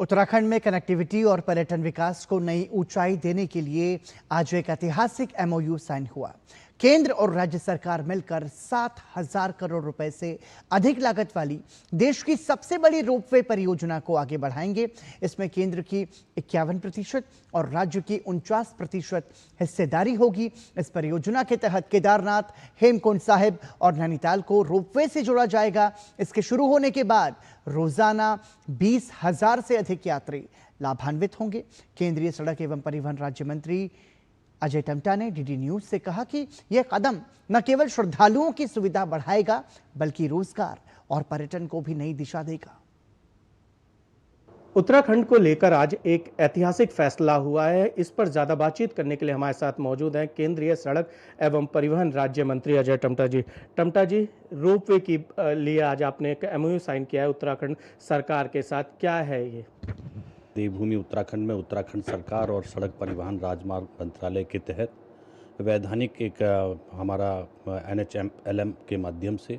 उत्तराखंड में कनेक्टिविटी और पर्यटन विकास को नई ऊंचाई देने के लिए आज एक ऐतिहासिक एमओयू साइन हुआ। केंद्र और राज्य सरकार मिलकर 7,000 करोड़ रुपए से अधिक लागत वाली देश की सबसे बड़ी रोपवे परियोजना को आगे बढ़ाएंगे। इसमें केंद्र की 51% और राज्य की 49% हिस्सेदारी होगी। इस परियोजना के तहत केदारनाथ, हेमकुंड साहिब और नैनीताल को रोपवे से जोड़ा जाएगा। इसके शुरू होने के बाद रोजाना 20,000 से अधिक यात्री लाभान्वित होंगे। केंद्रीय सड़क एवं परिवहन राज्य मंत्री अजय टम्टा ने डीडी न्यूज से कहा कि यह कदम न केवल श्रद्धालुओं की सुविधा बढ़ाएगा बल्कि रोजगार और पर्यटन को भी नई दिशा देगा। उत्तराखंड को लेकर आज एक ऐतिहासिक फैसला हुआ है। इस पर ज्यादा बातचीत करने के लिए हमारे साथ मौजूद हैं केंद्रीय सड़क एवं परिवहन राज्य मंत्री अजय टम्टा जी। टम्टा जी, रोपवे के लिए आज आपने एक एमओयू साइन किया है उत्तराखंड सरकार के साथ, क्या है ये? देवभूमि उत्तराखंड में उत्तराखंड सरकार और सड़क परिवहन राजमार्ग मंत्रालय के तहत वैधानिक एक हमारा NHLM के माध्यम से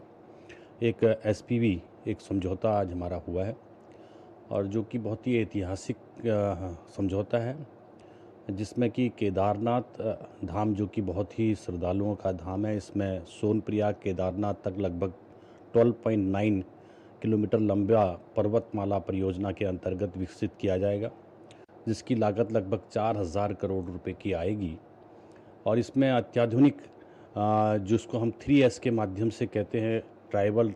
एक SPV एक समझौता आज हमारा हुआ है, और जो कि बहुत ही ऐतिहासिक समझौता है, जिसमें कि केदारनाथ धाम, जो कि बहुत ही श्रद्धालुओं का धाम है, इसमें सोनप्रयाग केदारनाथ तक लगभग 12.9 किलोमीटर लंबा पर्वतमाला परियोजना के अंतर्गत विकसित किया जाएगा, जिसकी लागत लगभग 4,000 करोड़ रुपए की आएगी। और इसमें अत्याधुनिक जिसको हम 3S के माध्यम से कहते हैं, ट्राइबल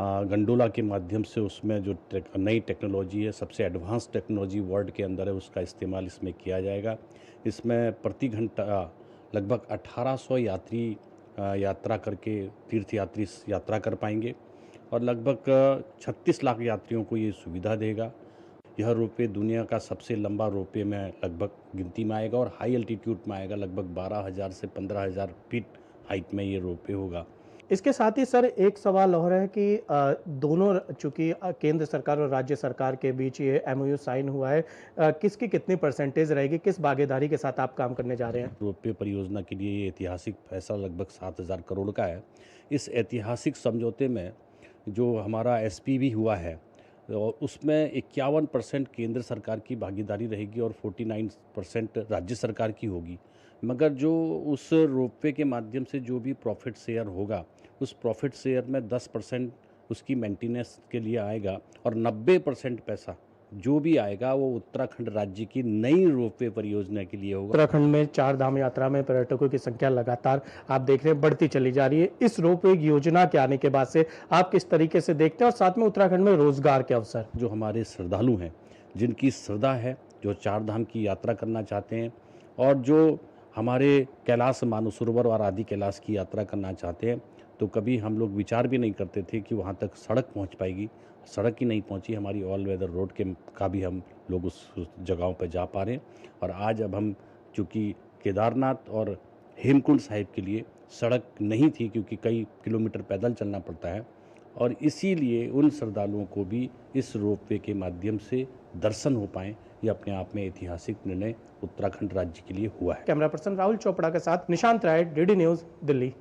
गंडोला के माध्यम से उसमें जो नई टेक्नोलॉजी है, सबसे एडवांस टेक्नोलॉजी वर्ल्ड के अंदर है, उसका इस्तेमाल इसमें किया जाएगा। इसमें प्रति घंटा लगभग 1800 यात्री यात्रा करके तीर्थयात्री यात्रा कर पाएंगे और लगभग 36 लाख यात्रियों को ये सुविधा देगा। यह रोपवे दुनिया का सबसे लंबा रोपवे में लगभग गिनती में आएगा और हाई एल्टीट्यूड में आएगा। लगभग 12,000 से 15,000 फीट हाइट में ये रोपवे होगा। इसके साथ ही सर एक सवाल और है कि दोनों, चूंकि केंद्र सरकार और राज्य सरकार के बीच ये एमओयू साइन हुआ है, किसकी कितनी परसेंटेज रहेगी, किस भागीदारी के साथ आप काम करने जा रहे हैं? रोपवे परियोजना के लिए ये ऐतिहासिक फैसला लगभग 7,000 करोड़ का है। इस ऐतिहासिक समझौते में जो हमारा SPV हुआ है और उसमें 51% केंद्र सरकार की भागीदारी रहेगी और 49% राज्य सरकार की होगी। मगर जो उस रोपवे के माध्यम से जो भी प्रॉफिट शेयर होगा, उस प्रॉफिट शेयर में 10% उसकी मेंटेनेंस के लिए आएगा और 90% पैसा जो भी आएगा वो उत्तराखंड राज्य की नई रोपवे परियोजना के लिए होगा। उत्तराखंड में 4 धाम यात्रा में पर्यटकों की संख्या लगातार आप देख रहे हैं बढ़ती चली जा रही है। इस रोपवे योजना के आने के बाद से आप किस तरीके से देखते हैं और साथ में उत्तराखंड में रोजगार के अवसर? जो हमारे श्रद्धालु हैं, जिनकी श्रद्धा है, जो 4 धाम की यात्रा करना चाहते हैं और जो हमारे कैलाश मानसरोवर और आदि कैलाश की यात्रा करना चाहते हैं, तो कभी हम लोग विचार भी नहीं करते थे कि वहाँ तक सड़क पहुँच पाएगी। सड़क ही नहीं पहुँची, हमारी ऑल वेदर रोड के का भी हम लोग उस जगहों पर जा पा रहे हैं। और आज अब हम, चूँकि केदारनाथ और हेमकुंड साहिब के लिए सड़क नहीं थी, क्योंकि कई किलोमीटर पैदल चलना पड़ता है, और इसीलिए उन श्रद्धालुओं को भी इस रोपवे के माध्यम से दर्शन हो पाएँ, ये अपने आप में ऐतिहासिक निर्णय उत्तराखंड राज्य के लिए हुआ है। कैमरा पर्सन राहुल चोपड़ा के साथ निशांत राय, डीडी न्यूज़, दिल्ली।